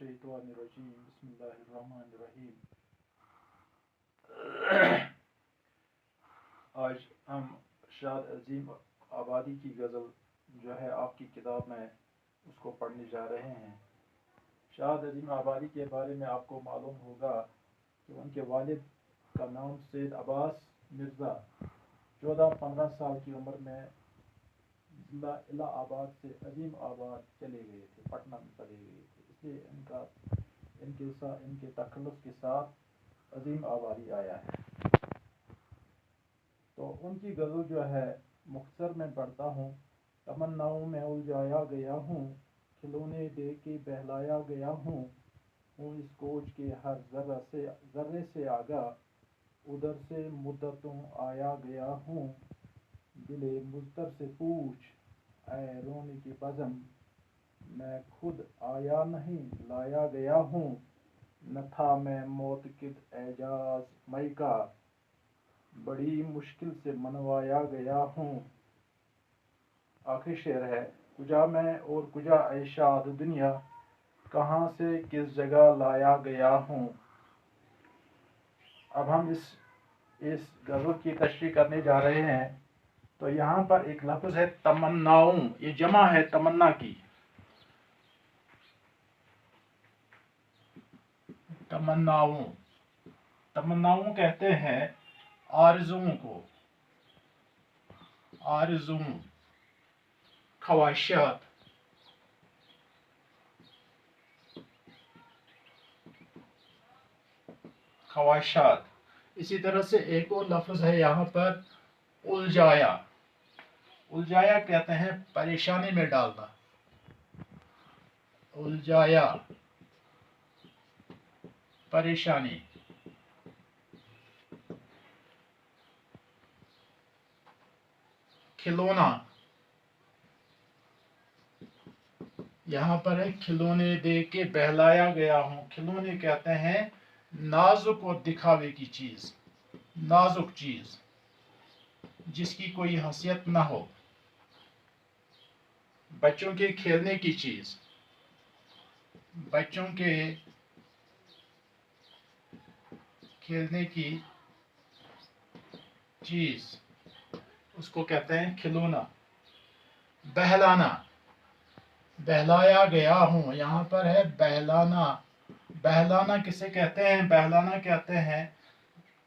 मिनश्शैतानिर्रजीम बिस्मिल्लाहिर्रहमानिर्रहीम। आज हम शाद अजीम आबादी की गज़ल जो है आपकी किताब में उसको पढ़ने जा रहे हैं। शाद अजीम आबादी के बारे में आपको मालूम होगा कि उनके वालिद का नाम सैयद अब्बास मिर्ज़ा 14-15 साल की उम्र में ज़िला इलाहाबाद से अजीम आबाद चले गए थे, पटना में चले गए थे। इसलिए इनके तखल्लुस के साथ अजीम आबादी आया है। तो उनकी गज़ल जो है मुख्तसर में पढ़ता हूँ। तमन्नाओं में उलझाया गया हूँ, खिलौने दे के बहलाया गया हूँ इस कोच के हर ज़र्रे से आगा, उधर से मुद्दतों आया गया हूँ। दिले मुज़्तर से पूछ ऐ रोने की बज़म, मैं खुद आया नहीं लाया गया हूँ। न था मैं मोतक़िद एजाज मई का, बड़ी मुश्किल से मनवाया गया हूँ। आखिरी शेर है, कुजा मैं और कुजा ऐ शाद दुनिया, कहाँ से किस जगह लाया गया हूँ। अब हम इस गज़ल की तशरीह करने जा रहे हैं। तो यहाँ पर एक लफ्ज़ है तमन्नाओं, ये जमा है तमन्ना की। तमन्नाओं कहते हैं आरज़ुओं को, आरज़ुओं, ख्वाहिशात। ख्वाहिशात। इसी तरह से एक और लफ्ज़ है यहाँ पर उलझाया। उलझाया कहते हैं परेशानी में डालना। उलझाया, परेशानी। खिलौना, यहाँ पर है खिलौने दे के बहलाया गया हूँ। खिलौने कहते हैं नाजुक और दिखावे की चीज़, नाजुक चीज़ जिसकी कोई हैसियत ना हो। बच्चों के खेलने की चीज़, बच्चों के खेलने की चीज़, उसको कहते हैं खिलौना। बहलाना, बहलाया गया हूँ, यहाँ पर है बहलाना। बहलाना किसे कहते हैं? बहलाना कहते हैं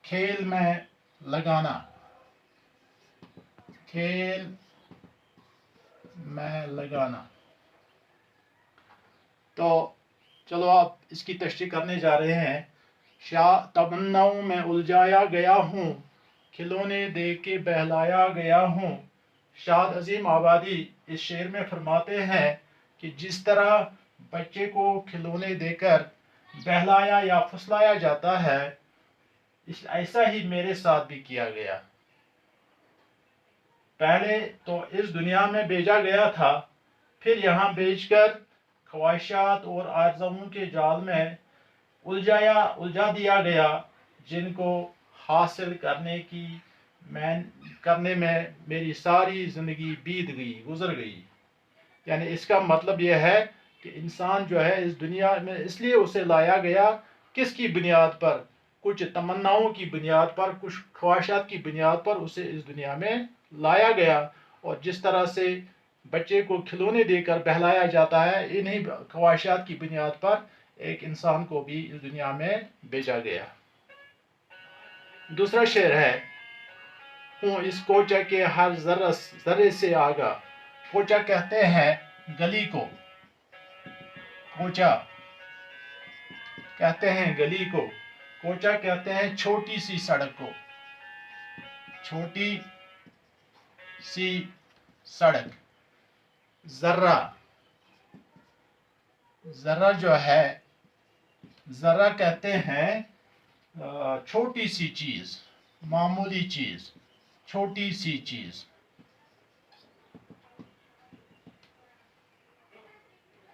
खेल में लगाना, खेल में लगाना। तो चलो आप इसकी तशरीह करने जा रहे हैं। तमन्नाओं में उलझाया गया हूँ, खिलौने दे के बहलाया गया हूँ। शाद अजीम आबादी इस शेर में फरमाते हैं कि जिस तरह बच्चे को खिलौने देकर बहलाया या फुसलाया जाता है, ऐसा ही मेरे साथ भी किया गया। पहले तो इस दुनिया में भेजा गया था, फिर यहाँ भेजकर ख्वाहिशात और आरज़ुओं के जाल में उलझा दिया गया, जिनको हासिल करने में मेरी सारी ज़िंदगी बीत गई, गुजर गई। यानी इसका मतलब यह है कि इंसान जो है इस दुनिया में इसलिए उसे लाया गया, किसकी बुनियाद पर? कुछ तमन्नाओं की बुनियाद पर, कुछ ख्वाहिशात की बुनियाद पर उसे इस दुनिया में लाया गया। और जिस तरह से बच्चे को खिलौने देकर बहलाया जाता है, इन्हीं ख्वाहिशात की बुनियाद पर एक इंसान को भी इस दुनिया में भेजा गया। दूसरा शेर है, हूँ इस कोचा के हर ज़र्रे से आगा। कोचा कहते हैं गली को, कोचा कहते हैं गली को, कोचा कहते हैं छोटी सी सड़क को, छोटी सी सड़क। ज़र्रा, ज़र्रा जो है, ज़र्रा कहते हैं छोटी सी चीज़, मामूली चीज़, छोटी सी चीज़।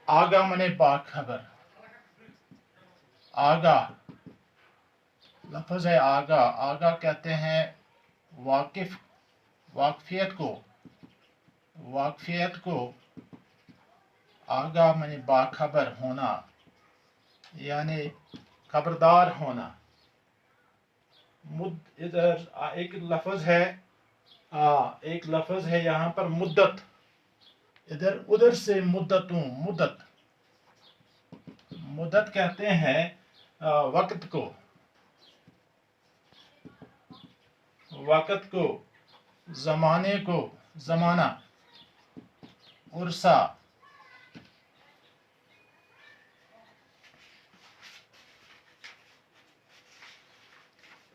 आगा मने बाखबर, आगा लफ्ज़ है आगा। आगा कहते हैं वाकफियत को, आगा मने बाखबर होना। यानी खबरदार होना। इधर एक लफ्ज़ है यहाँ पर मुद्दत, इधर उधर से मुद्दत कहते हैं वक्त को, ज़माने को, ज़माना, उर्सा।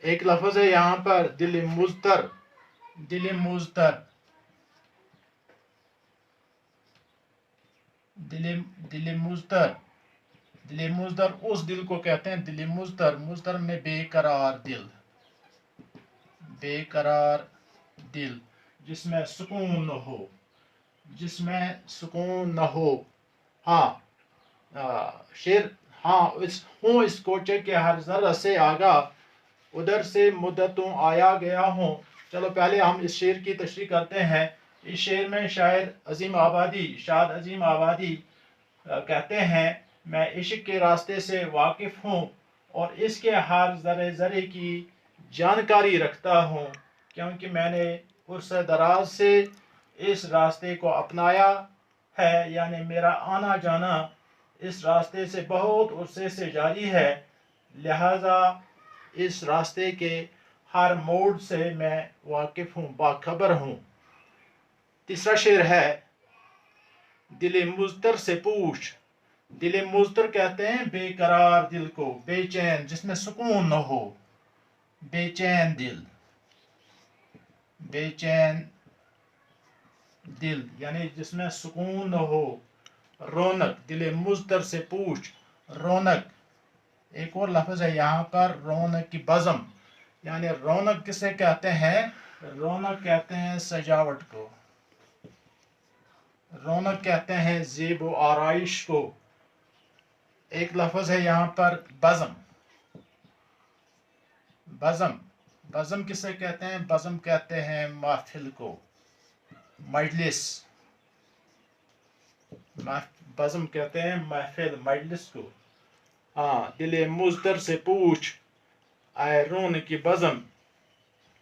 एक लफ्ज़ है यहाँ पर दिल मुज़तर, उस दिल को कहते हैं दिल मुज़तर में बेकरार दिल जिसमें सुकून न हो। हाँ, शेर, हाँ इस कोचे के हर जरा से आगा, उधर से मुद्दतों आया गया हूँ। चलो पहले हम इस शेर की तशरीह करते हैं। इस शेर में शाद अजीम आबादी कहते हैं, मैं इश्क के रास्ते से वाकिफ़ हूँ और इसके हर ज़रे की जानकारी रखता हूँ, क्योंकि मैंने उर्से दराज से इस रास्ते को अपनाया है। यानी मेरा आना जाना इस रास्ते से बहुत उर्से से जारी है, लिहाजा इस रास्ते के हर मोड़ से मैं वाकिफ़ हूँ, बाखबर हूँ। तीसरा शेर है दिल मुज़तर से पूछ। दिल मुज़तर कहते हैं बेकरार दिल को, बेचैन, जिसमें सुकून न हो, बेचैन दिल यानी जिसमें सुकून न हो। रौनक, दिल मुज़तर से पूछ, रौनक। एक और लफ्ज़ है यहाँ पर रौनक की बज़म, यानी रौनक किसे कहते हैं? रौनक कहते हैं सजावट को, रौनक कहते हैं ज़ेब व आराइश को। एक लफ्ज़ है यहाँ पर बज़म किसे कहते हैं? बज़म कहते हैं महफिल को, मजलिस। बज़म कहते हैं महफिल, मजलिस को। हाँ, दिल मुज़तर से पूछ, आए रोन की बज़म,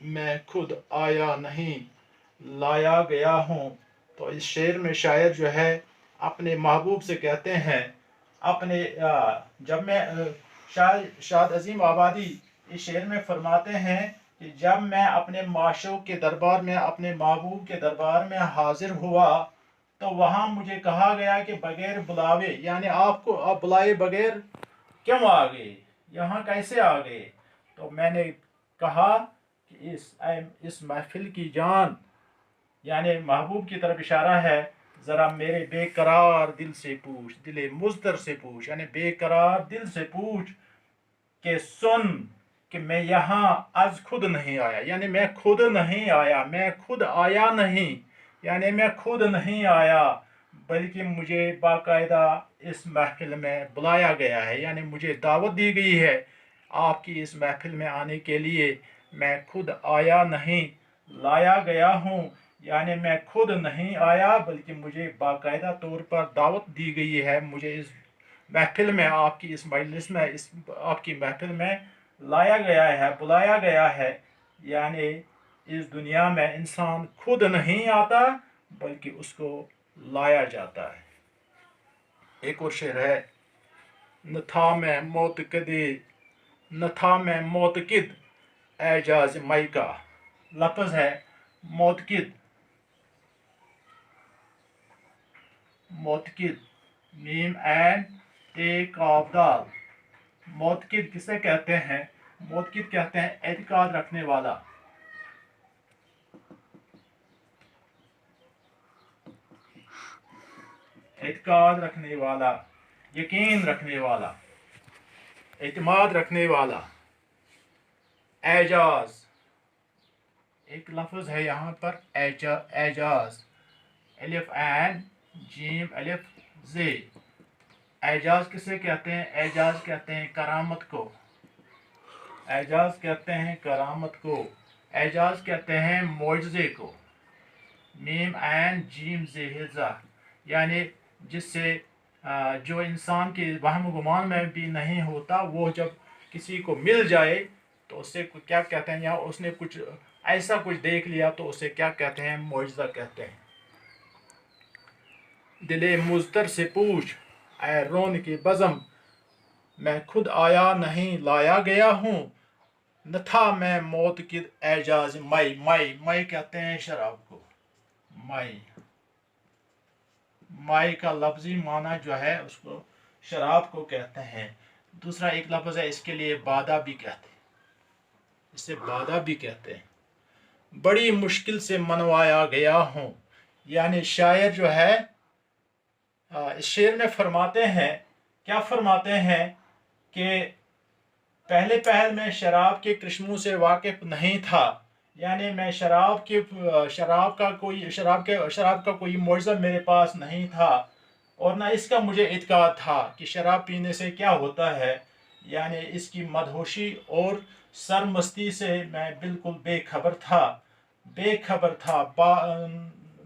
मैं खुद आया नहीं लाया गया हूँ। तो इस शेर में शायर जो है अपने महबूब से कहते हैं, अपने जब मैं शाद अजीम आबादी इस शेर में फरमाते हैं कि जब मैं अपने माशूक के दरबार में, अपने महबूब के दरबार में हाजिर हुआ, तो वहाँ मुझे कहा गया कि बगैर बुलावे, यानी आप बुलाए बगैर क्यों आ गए, यहाँ कैसे आ गए? तो मैंने कहा कि इस महफिल की जान, यानी महबूब की तरफ इशारा है, ज़रा मेरे बेकरार दिल से पूछ, दिल मुज़तर से पूछ, यानी बेकरार दिल से पूछ के सुन कि मैं यहाँ आज खुद नहीं आया, यानी मैं खुद नहीं आया, मैं खुद आया नहीं, यानी मैं खुद नहीं आया, बल्कि मुझे बाकायदा इस महफिल में बुलाया गया है, यानी मुझे दावत दी गई है आपकी इस महफिल में आने के लिए। मैं खुद आया नहीं, लाया गया हूँ, यानी मैं खुद नहीं आया, बल्कि मुझे बाकायदा तौर पर दावत दी गई है, मुझे इस महफिल में, आपकी इस मजलिस में, इस आपकी महफिल में लाया गया है, बुलाया गया है। यानी इस दुनिया में इंसान खुद नहीं आता, बल्कि उसको लाया जाता है। एक और शेर है, न था मैं मोतकिद एजाज मई का। लफ्ज़ है मोतकिद, मीम एन एक आबदाल। मोतकिद किसे कहते हैं? मोतकिद कहते हैं एतकाद रखने वाला, एतकाद रखने वाला, यकीन रखने वाला, एतमाद रखने वाला। एजाज, एक लफ्ज़ है यहाँ पर एजाज, अलिफ एन जीम अलिफ जे। एजाज किसे कहते हैं? एजाज कहते हैं करामत को, एजाज कहते हैं करामत को, एजाज कहते हैं मोजज़े को। मीम एन जीम जे हिज़ा, यानी जिससे जो इंसान के वहम गुमान में भी नहीं होता, वो जब किसी को मिल जाए तो उससे क्या कहते हैं, या उसने कुछ ऐसा कुछ देख लिया तो उसे क्या कहते हैं, मुआजिज़ा कहते हैं। दिले मुज़तर से पूछ ऐ रोन की बज़म, मैं खुद आया नहीं लाया गया हूँ, न था मैं मौत की एजाज। मई मई मई कहते हैं शराब को। मई मई का लफ्जी माना जो है उसको शराब को कहते हैं। दूसरा एक लफ्ज़ है इसके लिए, बादा भी कहते हैं, इसे बादा भी कहते हैं। बड़ी मुश्किल से मनवाया गया हूँ, यानी शायर जो है इस शेर में फरमाते हैं, क्या फरमाते हैं कि पहले पहल मैं शराब के कृष्णों से वाकिफ नहीं था, यानी मैं शराब का कोई मुआवजा मेरे पास नहीं था, और ना इसका मुझे इत्काद था कि शराब पीने से क्या होता है, यानी इसकी मदहोशी और सरमस्ती से मैं बिल्कुल बेखबर था,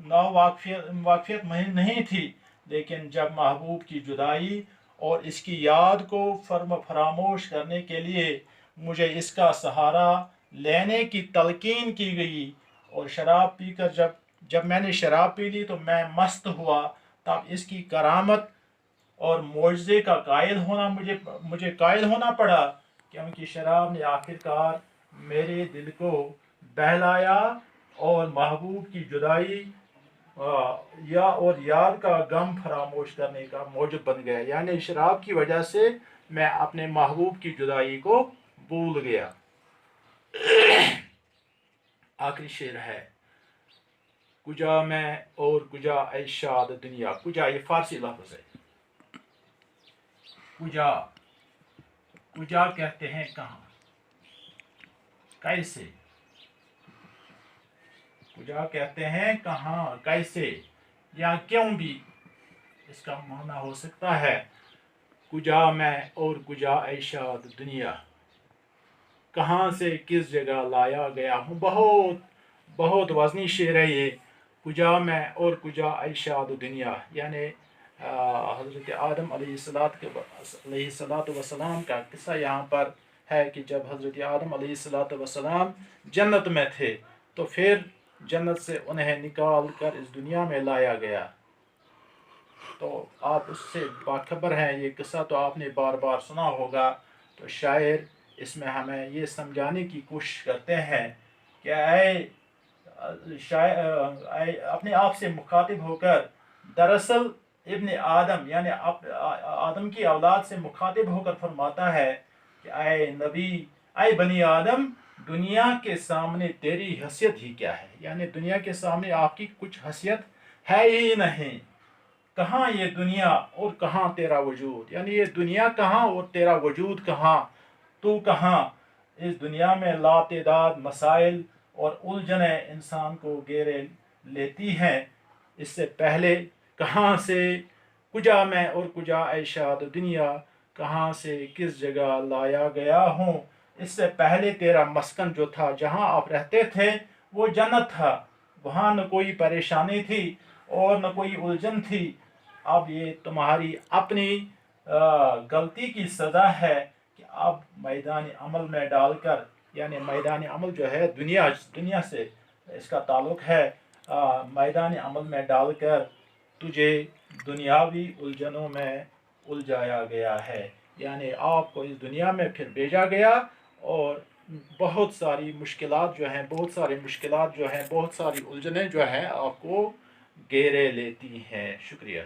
ना वाकफियत नहीं थी। लेकिन जब महबूब की जुदाई और इसकी याद को फरामोश करने के लिए मुझे इसका सहारा लेने की तलकीन की गई, और शराब पीकर जब मैंने शराब पी ली तो मैं मस्त हुआ, तब इसकी करामत और मुआजिज़े का मुझे कायल होना पड़ा, क्योंकि शराब ने आखिरकार मेरे दिल को बहलाया और महबूब की जुदाई याद का गम फरामोश करने का मौजब बन गया। यानी शराब की वजह से मैं अपने महबूब की जुदाई को भूल गया। आखिरी शेर है, कुजा मैं और कुजा ऐ शाद दुनिया। कुजा ये फारसी लफ्ज़ है। कुजा कहते हैं कहाँ, कैसे। कुजा कहते हैं कहाँ, कैसे, या क्यों भी इसका माना हो सकता है। कुजा मैं और कुजा ऐ शाद दुनिया, कहाँ से किस जगह लाया गया हूँ। बहुत बहुत वज़नी शेर है ये। कुजा मैं और कुजा ऐ शाद दुनिया, यानी हज़रत आदम अलैहिस्सलाम का किस्सा यहाँ पर है कि जब हज़रत आदम अलैहिस्सलाम जन्नत में थे तो फिर जन्नत से उन्हें निकाल कर इस दुनिया में लाया गया। तो आप उससे बाखबर हैं, ये किस्सा तो आपने बार बार सुना होगा। तो शायर इसमें हमें ये समझाने की कोशिश करते हैं कि अपने आप से मुखातिब होकर, दरअसल इब्न आदम यानी आदम की औलाद से मुखातिब होकर फरमाता है कि ऐ नबी, ऐ बनी आदम, दुनिया के सामने तेरी हैसियत ही क्या है, यानी दुनिया के सामने आपकी कुछ हैसियत है ही नहीं। कहाँ ये दुनिया और कहाँ तेरा वजूद, यानी ये दुनिया कहाँ और तेरा वजूद कहाँ, तू कहाँ। इस दुनिया में लातेदाद मसाइल और उलझने इंसान को घेरे लेती हैं। इससे पहले कहाँ से कुजा मैं और कुजा ऐ शाद दुनिया, कहाँ से किस जगह लाया गया हूँ। इससे पहले तेरा मस्कन जो था, जहाँ आप रहते थे, वो जन्नत था, वहाँ न कोई परेशानी थी और न कोई उलझन थी। अब ये तुम्हारी अपनी गलती की सज़ा है कि अब मैदान अमल में डालकर, यानी मैदान अमल जो है दुनिया से इसका ताल्लुक़ है, मैदान अमल में डालकर तुझे दुनियावी उलझनों में उलझाया गया है। यानी आपको इस दुनिया में फिर भेजा गया और बहुत सारी मुश्किलात जो हैं, बहुत सारी उलझनें जो हैं आपको घेरे लेती हैं। शुक्रिया।